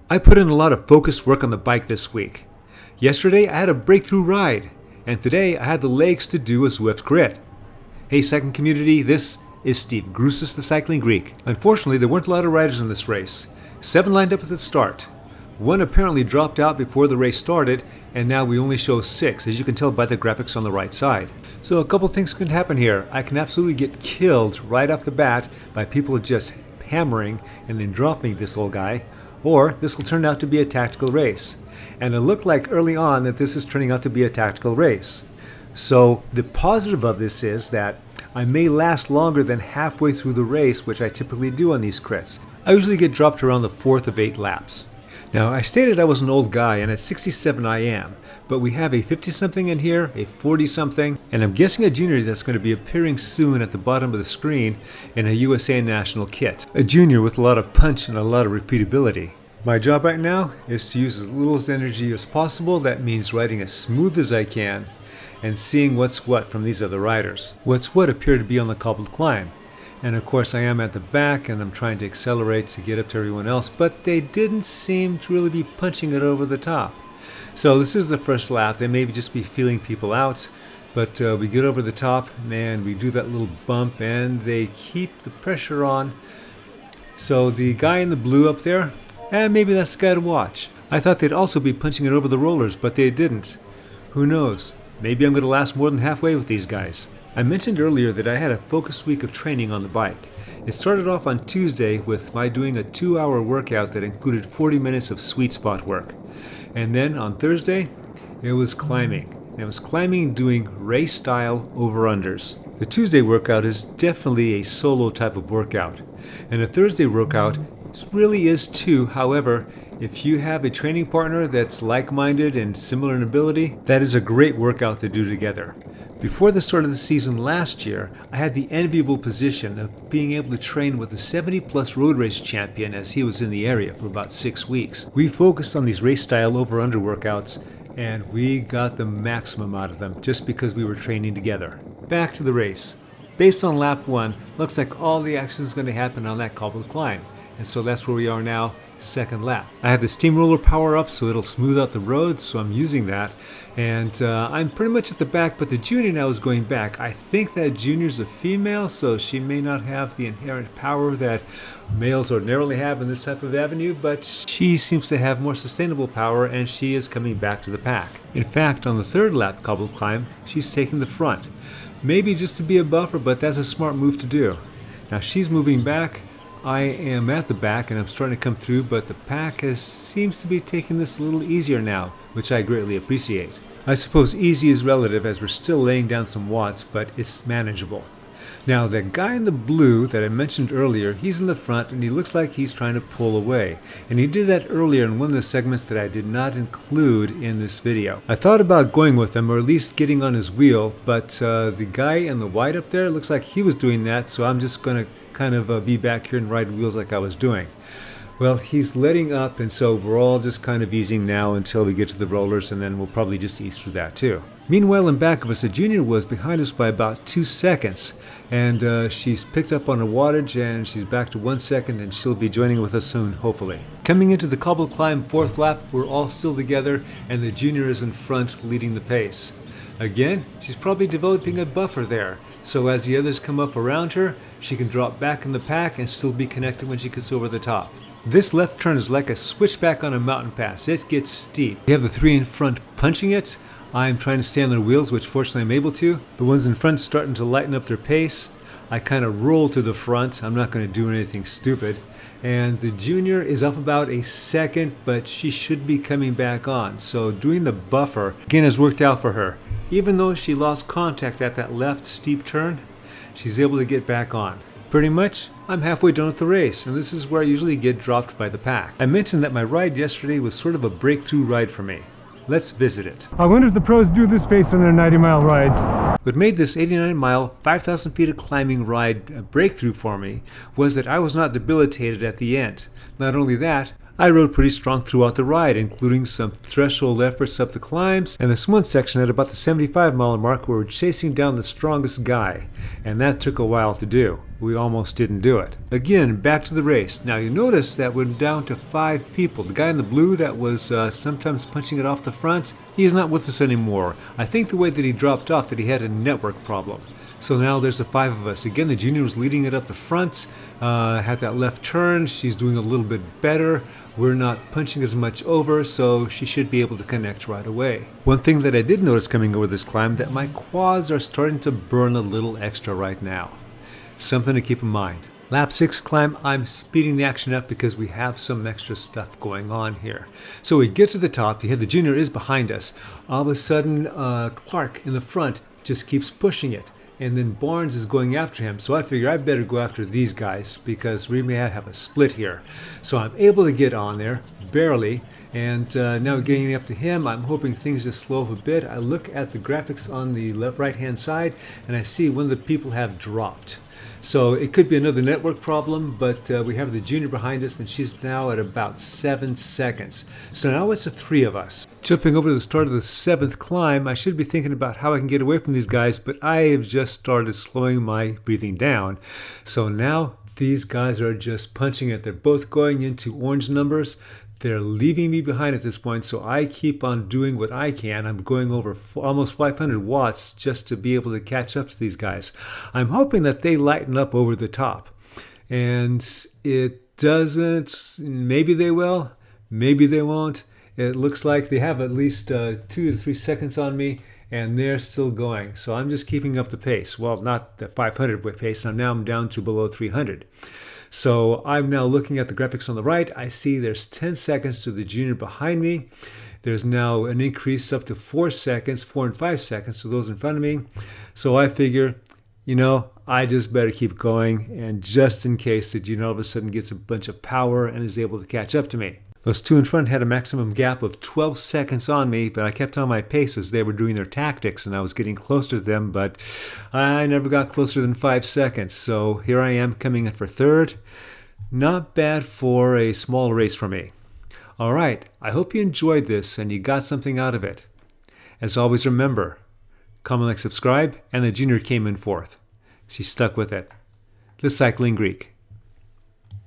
I put in a lot of focused work on the bike this week. Yesterday I had a breakthrough ride, and today I had the legs to do a Zwift grit. Hey cycling community, this is Steve Grusis the Cycling Greek. Unfortunately, there weren't a lot of riders in this race. 7 lined up at the start. 1 apparently dropped out before the race started, and now we only show 6, as you can tell by the graphics on the right side. So a couple things can happen here. I can absolutely get killed right off the bat by people just hammering and then dropping this old guy, or this will turn out to be a tactical race. And it looked like early on that this is turning out to be a tactical race. So the positive of this is that I may last longer than halfway through the race, which I typically do on these crits. I usually get dropped around the 4th of 8 laps. Now, I stated I was an old guy, and at 67 I am, but we have a 50-something in here, a 40-something, and I'm guessing a junior that's going to be appearing soon at the bottom of the screen in a USA National kit. A junior with a lot of punch and a lot of repeatability. My job right now is to use as little energy as possible. That means riding as smooth as I can and seeing what's what from these other riders. What's what appear to be on the cobbled climb. And of course I am at the back and I'm trying to accelerate to get up to everyone else, but they didn't seem to really be punching it over the top. So this is the first lap. They may just be feeling people out, but we get over the top and we do that little bump and they keep the pressure on. So the guy in the blue up there, maybe that's the guy to watch. I thought they'd also be punching it over the rollers, but they didn't. Who knows? Maybe I'm going to last more than halfway with these guys. I mentioned earlier that I had a focused week of training on the bike. It started off on Tuesday with my doing a 2-hour workout that included 40 minutes of sweet spot work. And then on Thursday, it was climbing. And it was climbing doing race style over-unders. The Tuesday workout is definitely a solo type of workout. And the Thursday workout really is too. However, if you have a training partner that's like-minded and similar in ability, that is a great workout to do together. Before the start of the season last year, I had the enviable position of being able to train with a 70-plus road race champion as he was in the area for about 6 weeks. We focused on these race-style over-under workouts, and we got the maximum out of them just because we were training together. Back to the race. Based on lap 1, looks like all the action is going to happen on that cobbled climb. And so that's where we are now, second lap. I have the steamroller power up so it'll smooth out the road, so I'm using that. And I'm pretty much at the back, but the junior now is going back. I think that junior's a female, so she may not have the inherent power that males ordinarily have in this type of avenue, but she seems to have more sustainable power, and she is coming back to the pack. In fact, on the 3rd lap cobbled climb, she's taking the front. Maybe just to be a buffer, but that's a smart move to do. Now she's moving back. I am at the back and I'm starting to come through, but the pack seems to be taking this a little easier now, which I greatly appreciate. I suppose easy is relative as we're still laying down some watts, but it's manageable. Now the guy in the blue that I mentioned earlier, he's in the front and he looks like he's trying to pull away. And he did that earlier in one of the segments that I did not include in this video. I thought about going with him or at least getting on his wheel, but the guy in the white up there looks like he was doing that, so I'm just going to kind of be back here and ride wheels like I was doing. Well, he's letting up, and so we're all just kind of easing now until we get to the rollers, and then we'll probably just ease through that too. Meanwhile, in back of us, the junior was behind us by about 2 seconds, and she's picked up on her wattage, and she's back to 1 second, and she'll be joining with us soon, hopefully. Coming into the cobbled climb 4th lap, we're all still together, and the junior is in front leading the pace. Again, she's probably developing a buffer there, so as the others come up around her, she can drop back in the pack and still be connected when she gets over the top. This left turn is like a switchback on a mountain pass. It gets steep. You have the 3 in front punching it. I'm trying to stay on their wheels, which fortunately I'm able to. The ones in front starting to lighten up their pace. I kind of roll to the front. I'm not going to do anything stupid. And the junior is up about a second, but she should be coming back on. So doing the buffer, again, has worked out for her. Even though she lost contact at that left steep turn, she's able to get back on. Pretty much, I'm halfway done with the race, and this is where I usually get dropped by the pack. I mentioned that my ride yesterday was sort of a breakthrough ride for me. Let's visit it. I wonder if the pros do this based on their 90-mile rides. What made this 89-mile, 5,000 feet of climbing ride a breakthrough for me was that I was not debilitated at the end. Not only that, I rode pretty strong throughout the ride, including some threshold efforts up the climbs, and this one section at about the 75-mile mark where we're chasing down the strongest guy, and that took a while to do. we almost didn't do it. Again, back to the race. Now you notice that we're down to 5 people. The guy in the blue that was sometimes punching it off the front, he is not with us anymore. I think the way that he dropped off that he had a network problem. So now there's the 5 of us. Again, the junior was leading it up the front, had that left turn. She's doing a little bit better. We're not punching as much over, so she should be able to connect right away. One thing that I did notice coming over this climb, that my quads are starting to burn a little extra right now. Something to keep in mind. Lap 6 climb, I'm speeding the action up because we have some extra stuff going on here. So we get to the top, the junior is behind us. All of a sudden, Clark in the front just keeps pushing it. And then Barnes is going after him. So I figure I better go after these guys because we may have a split here. So I'm able to get on there, barely. And now getting up to him, I'm hoping things just slow up a bit. I look at the graphics on the right-hand side and I see one of the people have dropped. So it could be another network problem, but we have the junior behind us and she's now at about 7 seconds. So now it's the 3 of us. Jumping over to the start of the 7th climb, I should be thinking about how I can get away from these guys, but I have just started slowing my breathing down. So now these guys are just punching it. They're both going into orange numbers. They're leaving me behind at this point, so I keep on doing what I can. I'm going over almost 500 watts just to be able to catch up to these guys. I'm hoping that they lighten up over the top. And it doesn't. Maybe they will. Maybe they won't. It looks like they have at least 2 to 3 seconds on me, and they're still going. So I'm just keeping up the pace. Well, not the 500 pace. Now I'm down to below 300. So I'm now looking at the graphics on the right. I see there's 10 seconds to the junior behind me. There's now an increase up to 4 seconds, 4 and 5 seconds to those in front of me. So I figure, I just better keep going. And just in case the junior all of a sudden gets a bunch of power and is able to catch up to me. Those 2 in front had a maximum gap of 12 seconds on me, but I kept on my pace as they were doing their tactics and I was getting closer to them, but I never got closer than 5 seconds. So here I am coming in for 3rd. Not bad for a small race for me. All right, I hope you enjoyed this and you got something out of it. As always, remember, comment, like, subscribe, and the junior came in 4th. She stuck with it. The Cycling Greek.